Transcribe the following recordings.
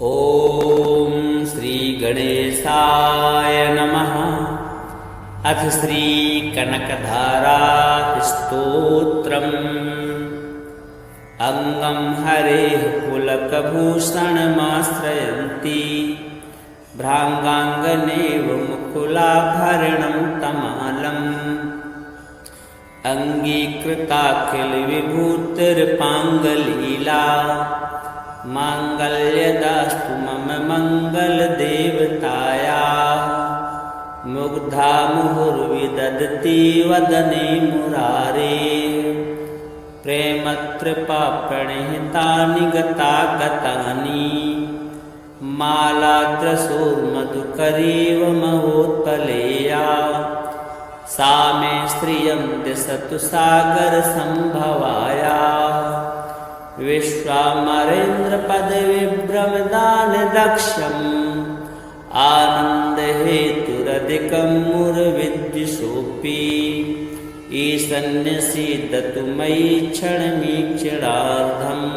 ॐ श्रीगणेशाय नमः। अथ श्रीकनकधारास्तोत्रम्। अङ्गं हरेः पुलकभूषणमाश्रयन्ती भ्राङ्गाङ्गनेव मुकुलाभरणं तमालम्। अङ्गीकृताखिलविभूतिर्पाङ्गलीला माङ्गल्यदास्तु मम मङ्गलदेवतायाः। मुग्धा मुहुर्विदधति वदने मुरारेः। प्रेमत्रपाप्रणिहितानि गतागतानि मालाद्रसोर्मधुकरीव महोत्पलेया। सा मे श्रियं दिशतु सागरसम्भवायाः। विश्वामरेन्द्रपदविभ्रमदानदक्षम् आनन्दहेतुरधिकं मुरविद्विषोऽपि। ईशन्यसीदतु मयि क्षणमीक्षणार्धम्।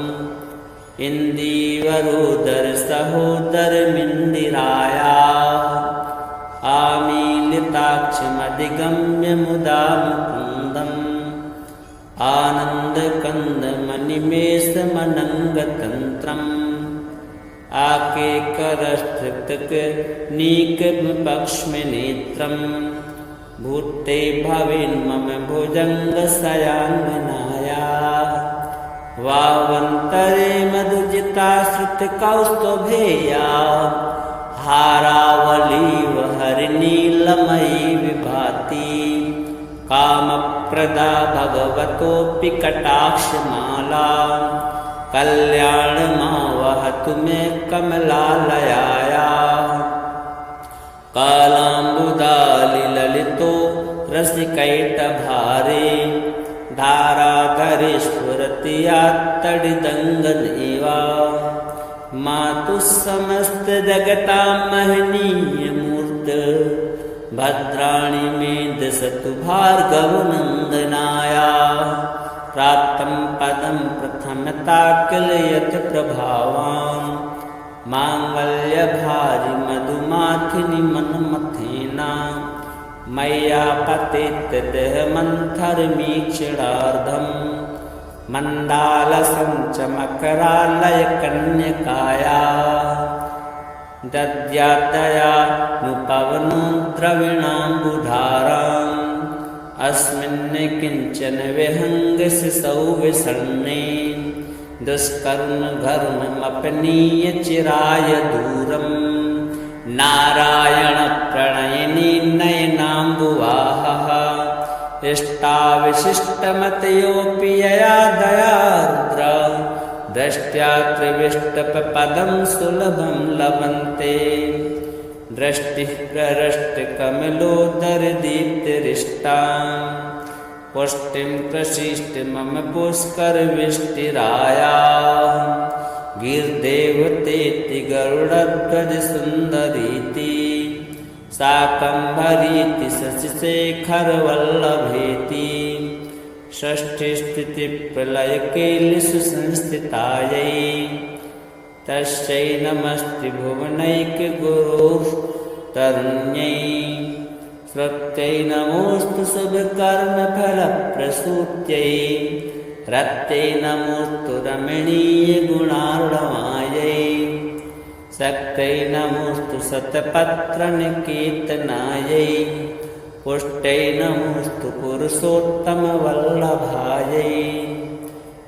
इन्दीवरोदरसहोदरमिन्दिरायाः। आमीलिताक्षमधिगम्य मुदा मुकुन्दम्। आनन्दकन्दमनिमेषमनङ्गतन्त्रम्। आकेकरस्थितकनीकपक्ष्मनेत्रम्। भूते भवेन्मम भुजङ्गशयाङ्गनायाः। वावन्तरे मधुजिताश्रितकौस्तुभेया। हारावलीव हरिनीलमयी विभाति। कामप्रदा भगवतोऽपि कटाक्षमाला। कल्याणमावहतु मे कमलालयायाः। कालाम्बुदालिललितो रसिकैटभारे। धाराधरे स्फुरति यात्तडिदङ्गनेवा। मातुः समस्तजगतां महनीयमूर्त। भद्राणि मे दिशतु भार्गवनन्दनायाः। प्राप्तं पदं प्रथमता किल यत् प्रभावान्। माङ्गल्यभारि मधुमाथिनि मन्मथेना। मय्या पतेत् देहमन्थरमीक्षणार्धम्। मन्दालसञ्चमकरालयकन्यकायाः। दद्यादयानुपवनो द्रविणाम्बुधाराम्। अस्मिन् किञ्चन विहङ्गशिशौ विषण्णे। दुष्कर्मघर्ममपनीय चिराय दूरम्। नारायणप्रणयिनी नयनाम्बुवाहः। इष्टाविशिष्टमतयोऽपि यया दयार्द्र। दृष्ट्या त्रिविष्टपदं सुलभं लभन्ते। दृष्टिः प्रहृष्टकमलोदरदीप्तिरिष्टां। पुष्टिं प्रशिष्ट मम पुष्करविष्टिरायाः। गिर्देवतेति गरुडध्वजसुन्दरीति। शाकम्भरीति शशिशेखरवल्लभेति। षष्ठीस्थितिप्रलयकेलिसुसंस्थितायै। तस्यै नमस्ते भुवनैकगुरोः तरुण्यै। श्रुत्यै नमोऽस्तु शुभकर्मफलप्रसूत्यै। रत्यै नमोऽस्तु रमणीयगुणार्णवायै। शक्त्यै नमोऽस्तु शतपत्रनिकेतनायै। पुष्ट्यै नमोऽस्तु पुरुषोत्तमवल्लभायै।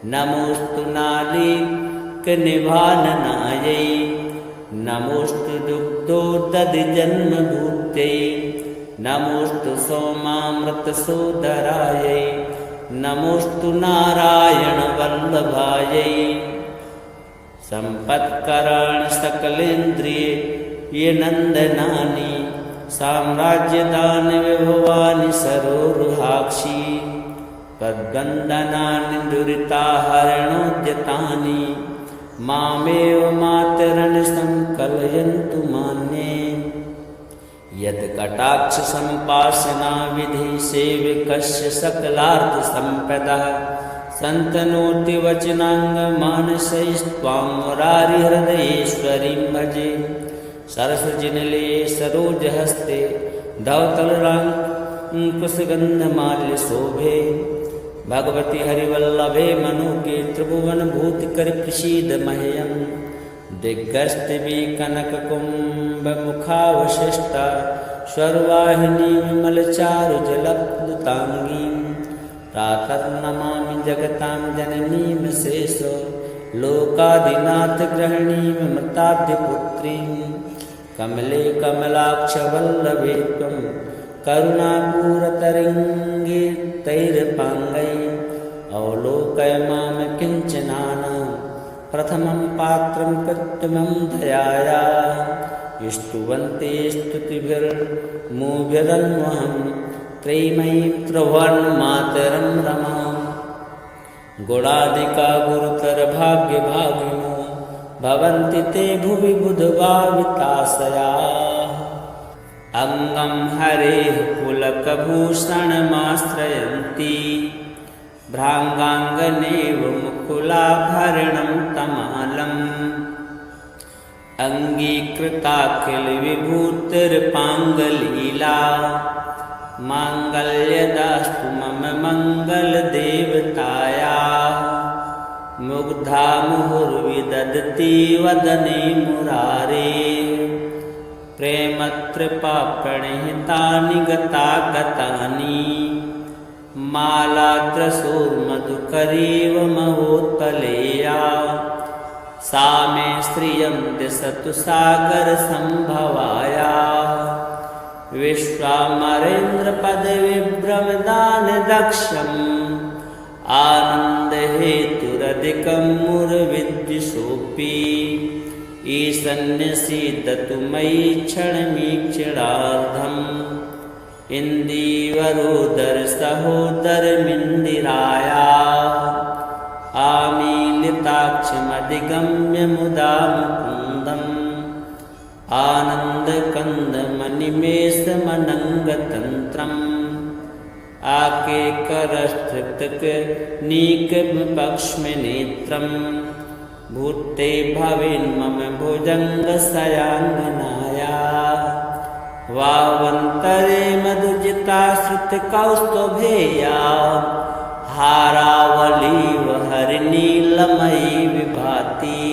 नमोऽस्तु नालीकनिभाननायै। नमोऽस्तु दुग्धोदधिजन्मभूत्यै। नमोऽस्तु सोमामृतसोदरायै। नमोऽस्तु नारायणवल्लभायै। सम्पत्कराणि सकलेन्द्रिय नन्दनानि। साम्राज्यदानि विभवानि सरोरुहाक्षि। तद्वन्दनानि दुरिताहरणोद्यतानि। मामेव मातरन् संकलयन्तु मान्ये। यत्कटाक्षसम्पासना विधि सेवकस्य सकलार्थसम्पदः। स संतनोति वचनांग मानसैस्त्वां मुरारिहृदयेश्वरीं भजे। सरसजिनले सरोजहस्ते धवतलराङ्कुशगन्धमाल्य शोभे। भगवति हरिवल्लभे मनुगे त्रिभुवन भूतिकर प्रसीद मह्यम्। दिग्गस्तिभि कनककुम्भ मुखावशिष्टा स्वर्वाहिनी विमलचारुजलप्लुताङ्गीं। प्रातर्नमामि जगतां जननीं शेष लोकादिनाथ गृहिणीं मृताद्यपुत्रीं। कमले कमलाक्षवल्लभे त्वं करुणापूरतरङ्गे तैरपाङ्गै। अवलोकय मां किञ्चनानां प्रथमं पात्रं कृत्रिमं दयायाः। स्तुवन्ते स्तुतिभिर्मुव्यदन्वहं त्रयीमयीं त्रिभुवनमातरं रमाम्। गुणादिका गुरुतर भाग्यभागिनो भवन्ति ते भुवि बुधभाविताशयाः। अङ्गं हरेः पुलकभूषणमाश्रयन्ति भ्राङ्गाङ्गनेव मुकुलाभरणं तमालम्। अङ्गीकृताखिलविभूतिर्पाङ्गलीला माङ्गल्यदास्तु मम मङ्गलदेवतायाः। मुग्धा मुहुर्विदधति वदने मुरारेः प्रेमत्रपाप्रणिहितानि गतागतानि। मालाद्रसोर्मधुकरीव महोत्पलेया सा मे श्रियं दिशतु सागरसम्भवायाः। विश्वामरेन्द्रपदविभ्रमदानदक्षम् आनन्दहेतुरधिकं मुरविद्विषोऽपि। ईशन्यसीदतु मयि क्षणमीक्षणार्धम्। इन्दीवरोदरसहोदरमिन्दिरायाः आमीलिताक्षमधिगम्य मुदा मुकुन्दम्। आनन्दकन्दमनिमेषमनङ्गतन्त्रम् आकेकरस्थितकनीकपक्ष्मनेत्रम्। भूते भवेन्मम भुजङ्गशयाङ्गनायाः। वावन्तरे मधुजिताश्रितकौस्तुभेया हारावलीव हरिनीलमयी विभाति।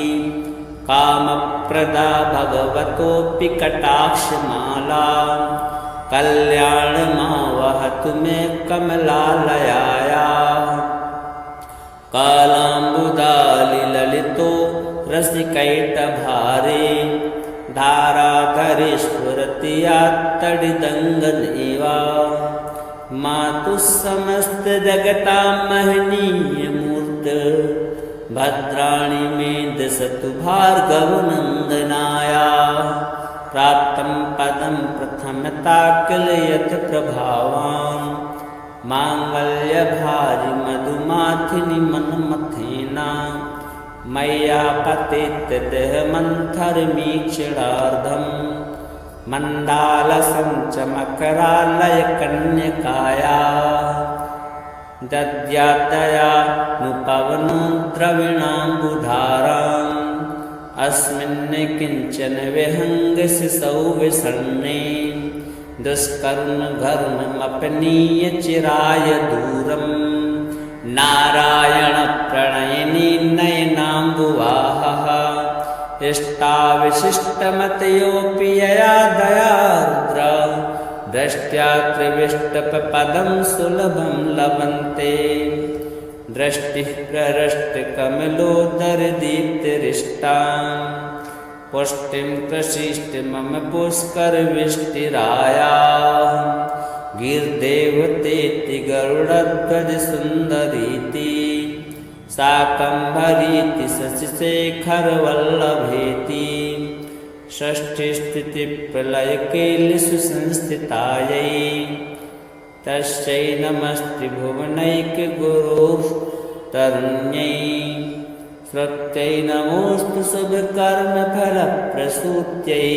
कामप्रदा भगवतोऽपि कटाक्षमाला कल्याणमावहतु मे कमलालयायाः। कालाम्बुदालिललितो रसिकैटभारे धाराधरेश्वरतियात्तडिदङ्गनेवा। मातुः समस्तजगतां महनीयमूर्त भद्राणि मे दिशतु भार्गवनन्दनायाः। प्राप्तं पदं प्रथमता किल यत् प्रभावान् माङ्गल्यभाजि मधुमाथिनि मन्मथेना। मय्या पतितदेहमन्थरमीक्षणार्धम् मण्डालसञ्चमकरालयकन्यकायाः। दद्यादयानुपवनो द्रविणाम्बुधाराम् अस्मिन् किञ्चन विहङ्गशिशौ विषण्णे। दुष्कर्मघर्ममपनीय चिराय दूरम् नारायणप्रणयिनी नयनाम्बुवाहः। इष्टाविशिष्टमतयोऽपि यया दयार्द्र दृष्ट्या त्रिविष्टपदं सुलभं लभन्ते। दृष्टिः प्रहृष्टकमलोदरदीप्तिरिष्टां पुष्टिं प्रशिष्ट मम पुष्करविष्टिरायाः। गिर्देवतेति गरुडध्वजसुन्दरीति शाकम्भरीति शशिशेखरवल्लभेति। षष्ठीस्थितिप्रलयकेलिषु संस्थितायै तस्यै नमस्ते भुवनैकगुरोस्तरुण्यै। श्रुत्यै नमोऽस्तु शुभकर्मफलप्रसूत्यै।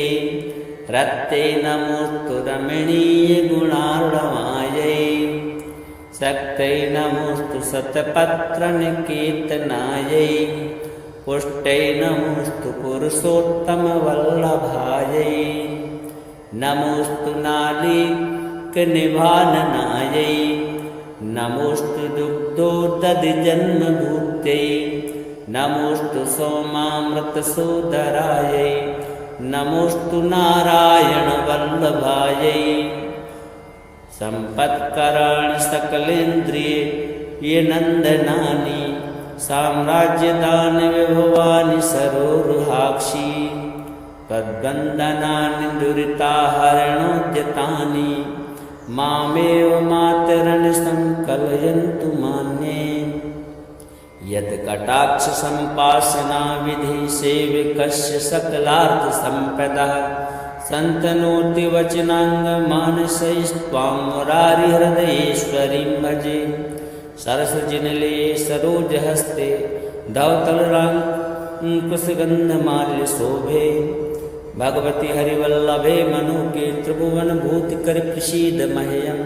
रत्यै नमोऽस्तु रमणीयगुणार्णवायै। शक्तै नमोऽस्तु शतपत्रनिकेतनायै पुष्टै नमोऽस्तु पुरुषोत्तमवल्लभायै नमोऽस्तु नालीकनिभाननायै नमोऽस्तु दुग्धोदधिजन्मभूत्यै नमोऽस्तु सोमामृतसोदरायै नमोऽस्तु नारायणवल्लभायै सम्पत्कराणि सकलेन्द्रिये ये नन्दनानि साम्राज्यदानि विभवानि सरोरुहाक्षी तद्वन्दनानि दुरिताहरणोद्यतानि मामेव मातरन् संकलयन्तु मान्ये यत्कटाक्षसम्पासना विधि सेवकस्य सकलार्थसम्पदः सन्तनोति वचनाङ्गमानसैस्त्वां मुरारिहृदयेश्वरीं भजे सरसजिनले सरोजहस्ते धवतलराङ्कुशगन्धमाल्यशोभे भगवति हरिवल्लभे मनुके त्रिभुवनभूतिकर प्रसीद मह्यं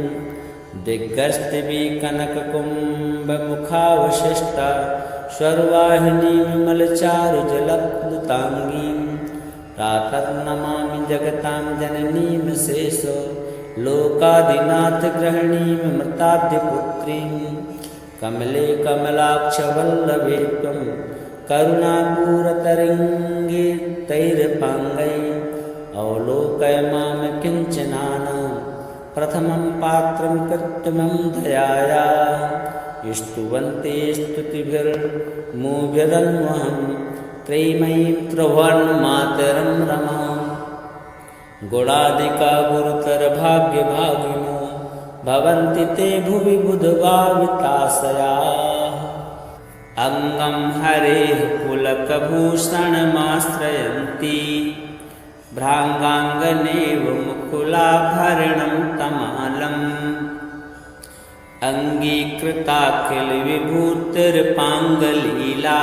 दिग्गस्तवे कनककुम्भमुखावशिष्टा स्वर्वाहिनी विमलचारुजलप्लुताङ्गीं प्रातर्नमामि जगतां जननीं शेष लोकादिनाथगृहिणीं मृताद्यपुत्रीं कमले कमलाक्षवल्लभे त्वं करुणापूरतरङ्गे तैरपाङ्गै अवलोकय मां किञ्चनानां प्रथमं पात्रं कृत्रिमं दयाया स्तुवन्ते स्तुतिभिर्मुभिरन्वहं त्रयीमयीं त्रिभुवनमातरं रमां गुणादिका गुरुतरभाग्यभागिनो भवन्ति ते भुवि बुधभाविताशयाः अङ्गं हरेः पुलकभूषणमाश्रयन्ति भ्राङ्गाङ्गनेव मुकुलाभरणं तमालम् अङ्गीकृताखिलविभूतिर्पाङ्गलीला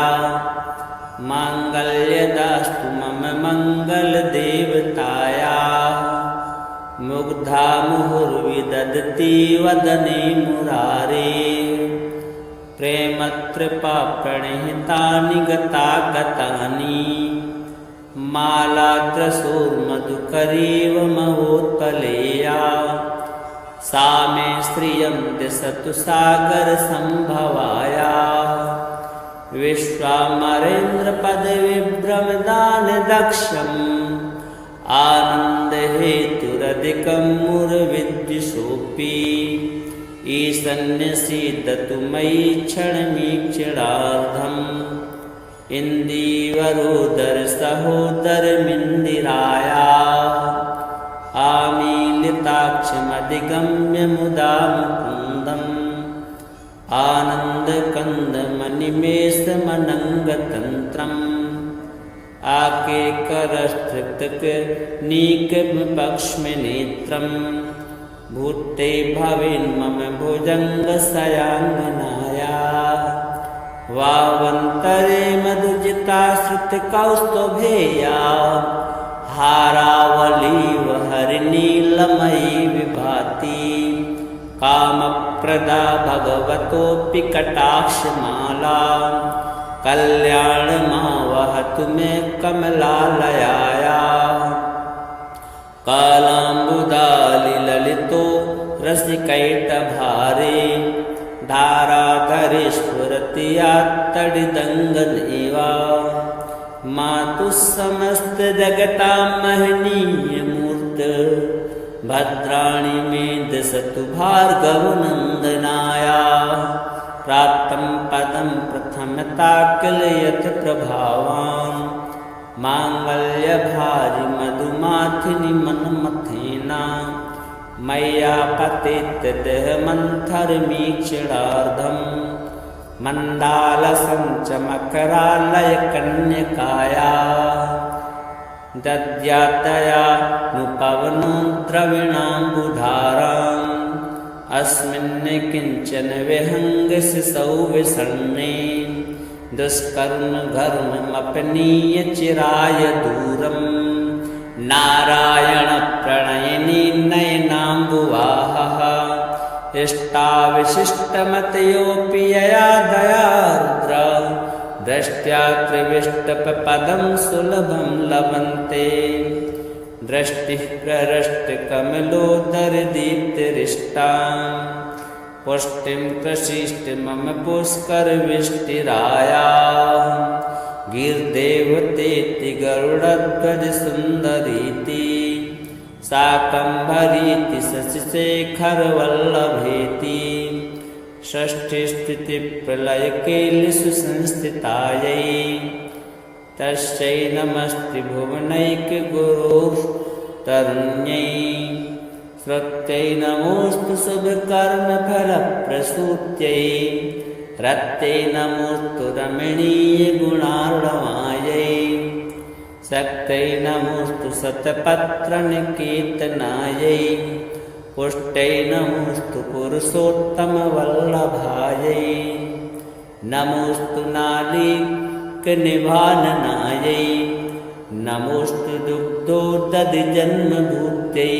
माङ्गल्यदास्तु मम मङ्गलदेवतायाः मुग्धा मुहुर्विदधति वदने मुरारेः प्रेमत्रिपाप्रणिहितानि गतागतानि मालाद्रसोर्मधुकरीव महोत्पलेया सा मे श्रियं दिशतु सागरसम्भवायाः विश्वामरेन्द्रपदविभ्रमदानदक्षम् आनन्दहेतुरधिकं मुरविद्विषोऽपि ईशन्यसीदतु मयि क्षणमीक्षणार्धम् इन्दीवरोदरसहोदरमिन्दिरायाः आमीलिताक्षमधिगम्य मुदा मुकुन्दम् आनन्दकन्दमनिमेषमनङ्गतन्त्रम् आकेकरस्तृक्तकनीकपक्ष्मनेत्रम् भूते भवेन्मम भुजङ्गशयाङ्गनाया वावन्तरे मधुजिता श्रुतिकौस्तुभेया हारावलीव हरिनीलमयी विभाति कामप्रदा भगवतोऽपि कटाक्षमाला कल्याणमावहतु मे कमलालयाया कालाम्बुदालिललितो रसिकैटभारे धाराधरेश्वरति यात्तडिदङ्गनेवा मातुः समस्तजगतां महनीयमूर्त भद्राणि मे दिशतु भार्गवनन्दनाया प्राप्तं पदं प्रथमता किल यत् प्रभावान् माङ्गल्यभाजि मधुमाथिनि मन्मथेना मय्या पतितदेहमन्थरमीक्षणार्धम् मण्डालसञ्चमकरालयकन्यकाया दद्यातया नुपवनो द्रविणाम्बुधाराम् अस्मिन् किञ्चन विहङ्गशिशौ विषण्णे दुष्कर्मघर्ममपनीय चिराय दूरम् नारायणप्रणयिनी नयनाम्बुवाहः इष्टा विशिष्टमतयोऽपि यया दया रुद्र दृष्ट्या त्रिविष्टपदं सुलभं लभन्ते दृष्टिः प्रहृष्टकमलोदरदीप्तिरिष्टां पुष्टिं प्रशिष्ट मम पुष्करविष्टिराया गिर्देवतेति गरुडध्वजसुन्दरीति शाकम्भरीति शशिशेखरवल्लभेति षष्ठीस्थितिप्रलयकेलिषु संस्थितायै तस्यै नमस्ते भुवनैकगुरुस्तरुण्यै श्रुत्यै नमोऽस्तु शुभकर्मफलप्रसूत्यै रत्यै नमोऽस्तु रमणीयगुणार्णवायै शक्त्यै नमोऽस्तु शतपत्रनिकेतनायै पुष्ट्यै नमोऽस्तु पुरुषोत्तमवल्लभायै नमोऽस्तु नालीकनिभाननायै नमोऽस्तु दुग्धोदधिजन्मभूत्यै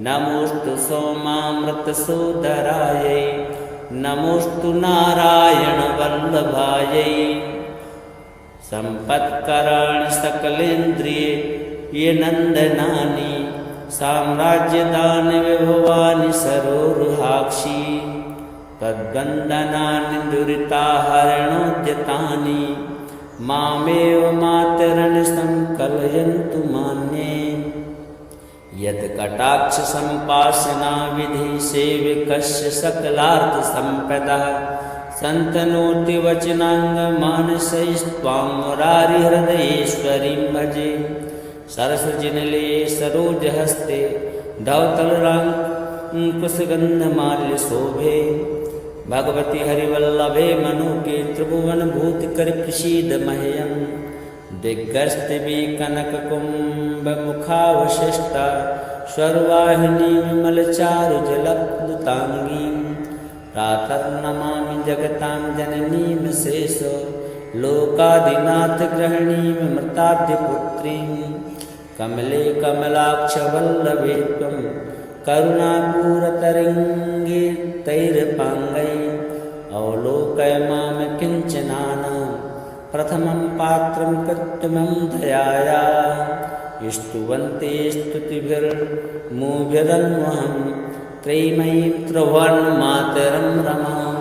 नमोऽस्तु सोमामृतसोदरायै नमोऽस्तु नारायणवल्लभायै सम्पत्कराणि सकलेन्द्रिये नन्दनानि साम्राज्यदानि विभवानि सरोरुहाक्षि तद्वन्दनानि दुरिताहरणोद्यतानि मामेव मातरन् संकलयन्तु मान्ये यत्कटाक्षसम्पासना विधि सेवकस्य सकलार्थसम्पदः सन्तनोति वचनाङ्गमानसैस्त्वां मुरारिहृदयेश्वरीं भजे सरसजिनले सरोजहस्ते धवतलराङ्कुशगन्धमाल्यशोभे भगवति हरिवल्लभे मनुके त्रिभुवनभूतिकरप्रसीद मह्यं दिग्गस्तिभि कनककुम्भमुखावशिष्टा स्वर्वाहिनी विमलचारुजलप्लुताङ्गीं प्रातर्नमामि जगतां जननीं शेष लोकादिनाथगृहिणीं मृताद्यपुत्रीं कमले कमलाक्षवल्लभे त्वं करुणापूरतरङ्गितैरपाङ्गै अवलोकय मां किञ्चनानां प्रथमं पात्रं कृत्रिमं दयाया स्तुवन्ते स्तुतिभिर्मुभिरन्वहं त्रयीमयीं त्रिभुवनमातरं रमां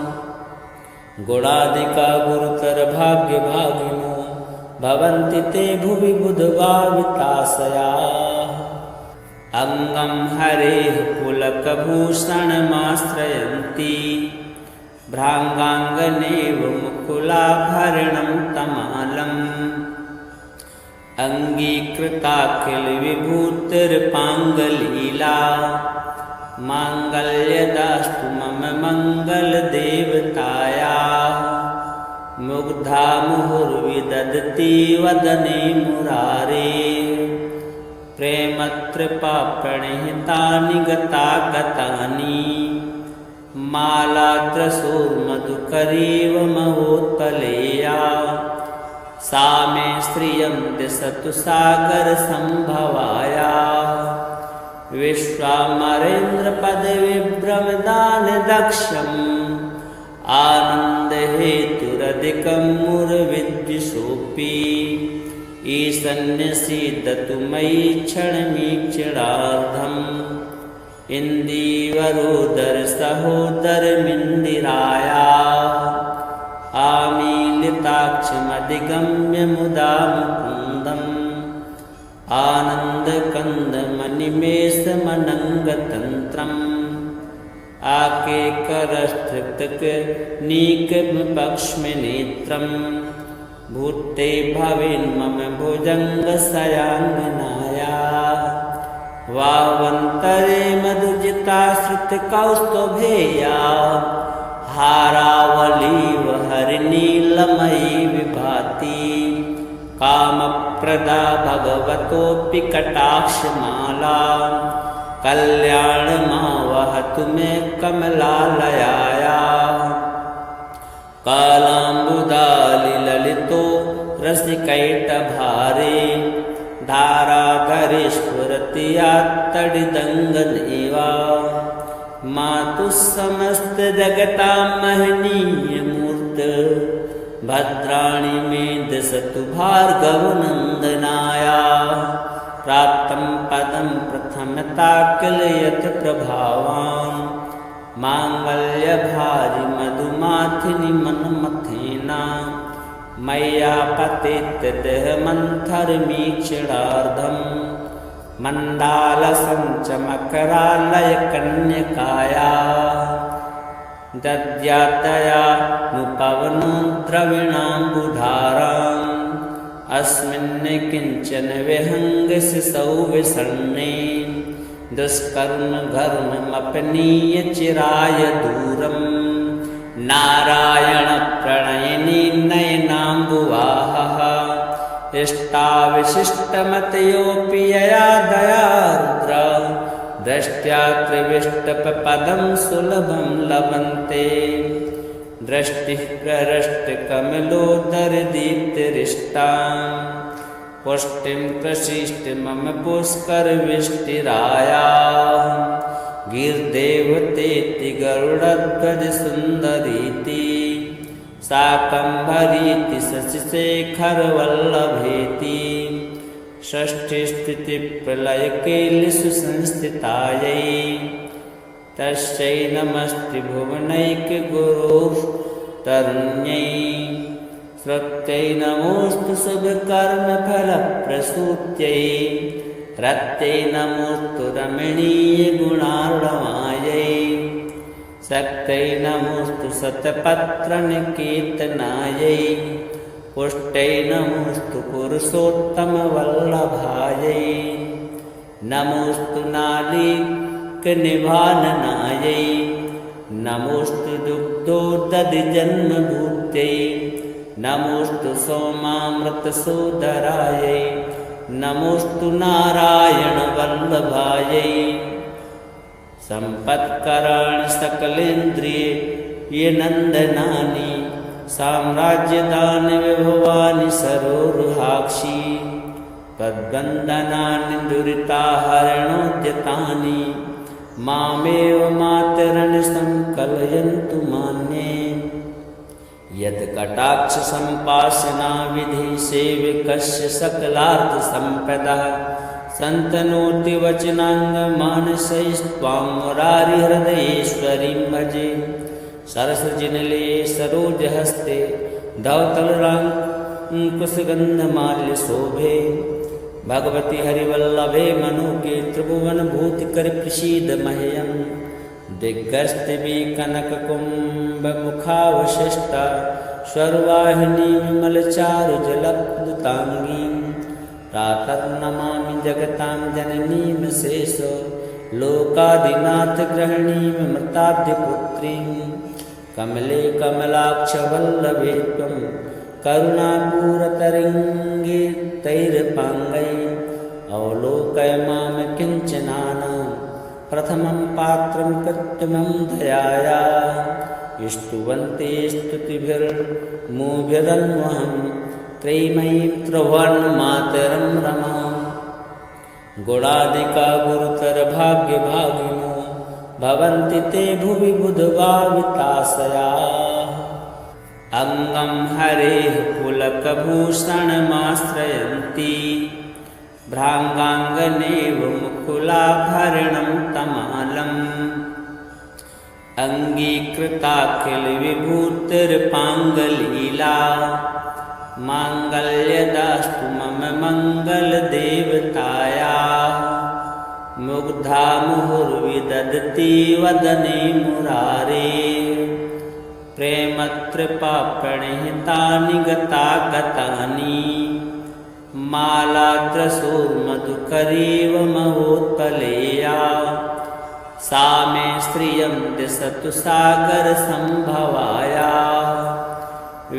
गुणादिका गुरुतरभाग्यभागिनो भवन्ति ते भुवि बुधभाविताशयाः अङ्गं हरेः पुलकभूषणमाश्रयन्ति भ्राङ्गाङ्गनेव मुकुलाभरणं तमालम् अङ्गीकृताखिलविभूतिर्पाङ्गलीला माङ्गल्यदास्तु मम मङ्गलदेवतायाः मुग्धा मुहुर्विदधति वदने मुरारेः प्रेमत्रिपाप्रणिहितानि गतागतानि मालाद्रसोर्मधुकरीव महोत्पलेया सा मे श्रियन्ते सतु सागरसम्भवाया विश्वामरेन्द्रपदविभ्रमदानदक्षम् आनन्दहेतुरधिकं मुरविद्विषोऽपि ईशन्यसीदतु मयि क्षणमीक्षणार्धम् इन्दीवरोदरसहोदरमिन्दिराया आमीलिताक्षमधिगम्य मुदा मुकुन्दम् आनन्दकन्दमनिमेषमनङ्गतन्त्रम् आकेकरस्थितकनीकपक्ष्मनेत्रम् भूते भवेन्मम भुजङ्गशयाङ्गनाया वावन्तरे मधुजिताश्रितकौस्तुभेया हारावलीव हरिनीलमयी विभाति कामप्रदा भगवतोऽपि कटाक्षमाला कल्याणमावहतु मे कमलालयाया कालाम्बुदालिललितो रसिकैटभारे धाराधरे स्फुरति यात्तडिदङ्गनेवा मातु समस्त जगता महनीय मूर्त भद्राणि मे दशतु भार्गवनन्दनाया प्राप्तं पदं प्रथमता किल यत् प्रभावान् माङ्गल्यभारि मधुमाथिनि मन्मथेना मय्या पतितः मन्थरमीक्षणार्धं मण्डालसञ्चमकरालयकन्यकाया दद्यातया नुपवनो द्रविणाम्बुधाराम् अस्मिन् किञ्चन विहङ्गशिशौ विषण्णे दुष्कर्मघर्ममपनीय चिराय दूरम् नारायणप्रणयिनी नयनाम्बुवाहः इष्टाविशिष्टमतयोऽपि यया दयार्द्र दृष्ट्या त्रिविष्टपदं सुलभं लभन्ते दृष्टिः प्रहृष्टकमलोदरदीप्तिरिष्टां पुष्टिं प्रशिष्ट मम पुष्करविष्टिराया गिर्देवतेति गरुडध्वजसुन्दरीति शाकम्भरीति शशिशेखरवल्लभेति षष्ठीस्थितिप्रलयकेलिषु संस्थितायै तस्यै नमस्ते भुवनैकगुरोस्तरुण्यै श्रुत्यै नमोऽस्तु शुभकर्मफलप्रसूत्यै रत्यै नमोऽस्तु रमणीयगुणार्णवायै शक्त्यै नमोऽस्तु शतपत्रनिकेतनायै पुष्ट्यै नमोऽस्तु पुरुषोत्तमवल्लभायै नमोऽस्तु नालीकनिभाननायै नमोऽस्तु दुग्धोदधिजन्मभूत्यै नमोऽस्तु सोमामृतसोदरायै नमोऽस्तु नारायणवल्लभायै सम्पत्कराणि सकलेन्द्रिये नन्दनानि साम्राज्यदानि विभवानि सरोरुहाक्षि तद्वन्दनानि दुरिताहरणोद्यतानि मामेव मातरन् संकलयन्तु मान्ये यत्कटाक्षसम्पासना विधि सेवकस्य सकलार्थसम्पदः सन्तनोति वचनाङ्गमानसैस्त्वां मुरारिहृदयेश्वरीं भजे सरसजिनले सरोजहस्ते धवतलराङ्कुशगन्धमाल्यशोभे भगवति हरिवल्लभे मनुके त्रिभुवनभूतिकर प्रसीद मह्यं दिग्गस्तिभि कनककुम्भमुखावशिष्टा स्वर्वाहिनी विमलचारुजलप्लुताङ्गीं प्रातर्नमामि जगतां जननीं शेष लोकादिनाथगृहिणीं मृताद्यपुत्रीं कमले कमलाक्षवल्लभे त्वं करुणापूरतरङ्गे तैरपाङ्गै अवलोकय मां किञ्चनानां प्रथमं पात्रं कृत्रिमं दयाया स्तुवन्ते स्तुतिभिर्मुभिरन्वहं त्रयीमयीं त्रिभुवनमातरं रमां गुणादिका गुरुतरभाग्यभागिनो भवन्ति ते भुवि बुधभाविताशयाः अङ्गं हरेः पुलकभूषणमाश्रयन्ति भ्राङ्गाङ्गनेव मुकुलाभरणं तमालम् अङ्गीकृताखिलविभूतिर्पाङ्गलीला माङ्गल्यदास्तु मम मङ्गलदेवतायाः मुग्धा मुहुर्विदधति वदने मुरारेः प्रेमत्रिपाप्रणिहितानि गतागतानि मालाद्रसोर्मधुकरीव महोत्पलेया सा मे श्रियं दिशतु सागरसम्भवाया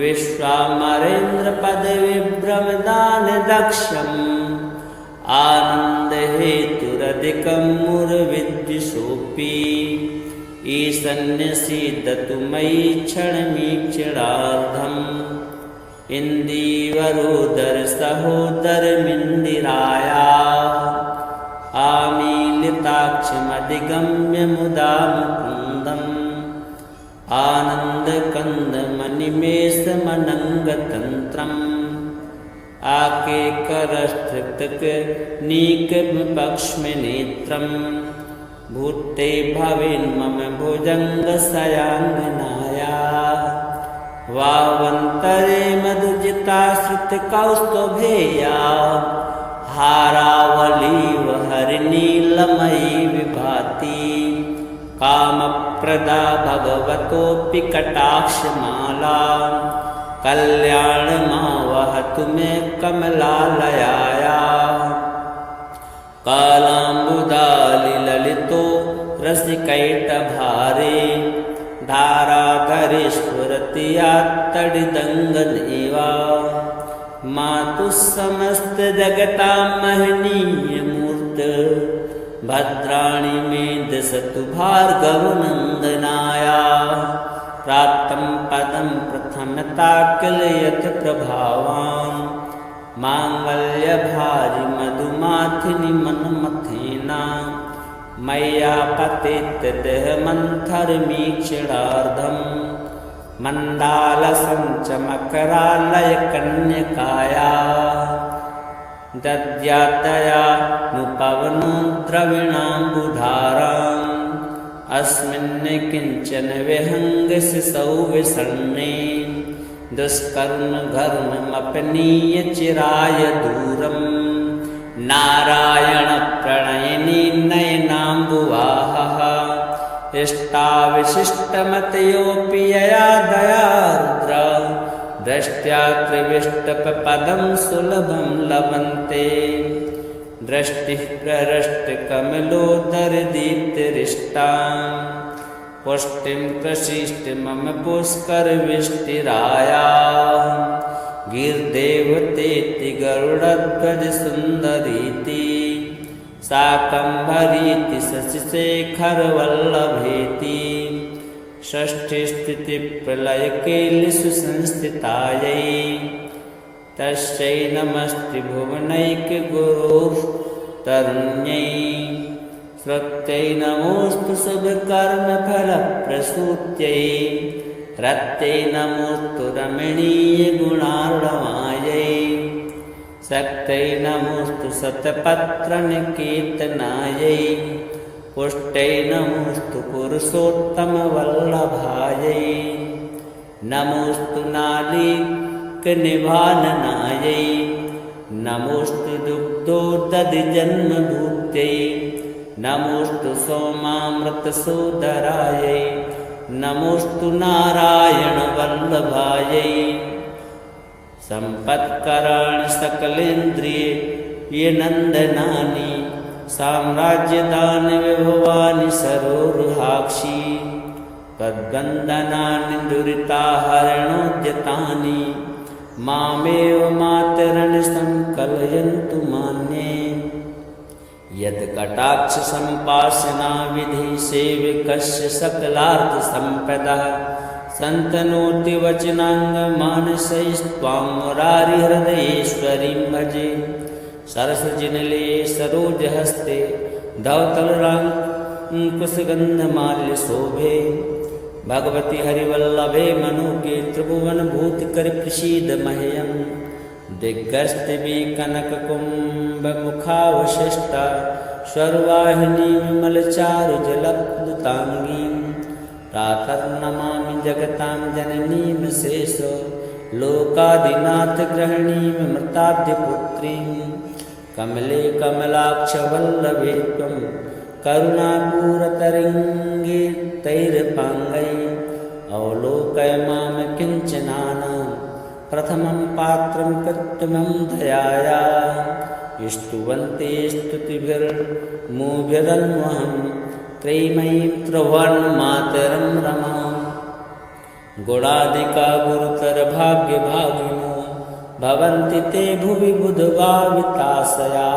विश्वामरेन्द्रपदविभ्रमदानदक्षम् आनन्दहेतुरधिकं मुरविद्विषोऽपि ईशन्यसीदतु मयि क्षणमीक्षणार्धम् इन्दीवरोदरसहोदरमिन्दिराया आमीलिताक्षमधिकं नाधिगम्य मुदा मुकुन्दम् आनन्दकन्दमनिमेषमनङ्गतन्त्रम् आकेकरस्थितकनीकविपक्ष्मनेत्रम् भूते भवेन्मम भुजङ्गशयाङ्गनाया वावन्तरे मधुजिताश्रितकौस्तुभेया हारावलीव हरिनीलमयी विभाति कामप्रदा भगवतोऽपि कटाक्षमाला कल्याणमावहतु मे कमलालयाया कालाम्बुदालिललितो रसिकैटभारे धाराधरेश्वरतिया तडिदङ्गनेवा मातुः समस्तजगतां महनीयमूर्त भद्राणि मे दशतु भार्गवनन्दनाया प्राप्तं पदं प्रथमता किल यत् प्रभावान् माङ्गल्यभारि मधुमाथिनि मन्मथेना मय्या पतितदेहमन्थरमीक्षणार्धम् मण्डालसं च मकरालयकन्यकाया दद्यातयानुपवनो द्रविणाम्बुधाराम् अस्मिन् किञ्चन विहङ्गशिशौ विषण्णे दुष्कर्मघर्ममपनीय चिराय दूरम् नारायणप्रणयिनी नयनाम्बुवाहः इष्टाविशिष्टमतयोऽपि यया दयार्द्र दृष्ट्या त्रिविष्टपदं सुलभं लभन्ते दृष्टिः प्रहृष्टकमलोदरदीप्तिरिष्टां पुष्टिं प्रशिष्टिमम पुष्करविष्टिराया गिर्देवतेति गरुडध्वजसुन्दरीति शाकम्भरीति शशिशेखरवल्लभेति षष्ठीस्थितिप्रलयकेलिषु संस्थितायै तस्यै नमस्ते भुवनैकगुरोः तरुण्यै स्वत्यै नमोऽस्तु शुभकर्मफलप्रसूत्यै रत्यै नमोऽस्तु रमणीयगुणार्णवायै शक्त्यै नमोऽस्तु शतपत्रनिकेतनायै पुष्ट्यै नमोऽस्तु पुरुषोत्तमवल्लभायै नमोऽस्तु नालीकनिभाननायै नमोऽस्तु दुग्धोदधिजन्मभूत्यै नमोऽस्तु सोमामृतसोदरायै नमोऽस्तु नारायणवल्लभायै सम्पत्कराणि सकलेन्द्रिये नन्दनानि साम्राज्यदानि विभवानि सरोरुहाक्षि तद्वन्दनानि दुरिताहरणोद्यतानि मामेव मातरन् संकलयन्तु मान्ये यत्कटाक्षसम्पासना विधि सेवकस्य सकलार्थसम्पदः सन्तनोति वचनाङ्गमानसैस्त्वां मुरारिहृदयेश्वरीं भजे सरसजिनले सरोजहस्ते धवतलराङ्कुशगन्धमाल्यशोभे भगवति हरिवल्लभे मनुगे त्रिभुवनभूतिकर प्रसीद मह्यं दिग्गस्तिभि कनककुम्भमुखावशिष्टा स्वर्वाहिनी विमलचारुजलप्लुताङ्गीं प्रातर्नमामि जगतां जननीं शेष लोकादिनाथगृहिणीं मृताद्यपुत्रीं कमले कमलाक्षवल्लभे त्वं करुणापूरतरङ्गे तैरपाङ्गै अवलोकय मां किञ्चनानां प्रथमं पात्रं कृत्रिमं दयाया स्तुवन्ते स्तुतिभिर्मुभिरन्वहं त्रयीमयीं त्रिभुवनमातरं रमां गुणादिका गुरुतरभाग्यभागिनो भवन्ति ते भुवि बुधभाविताशया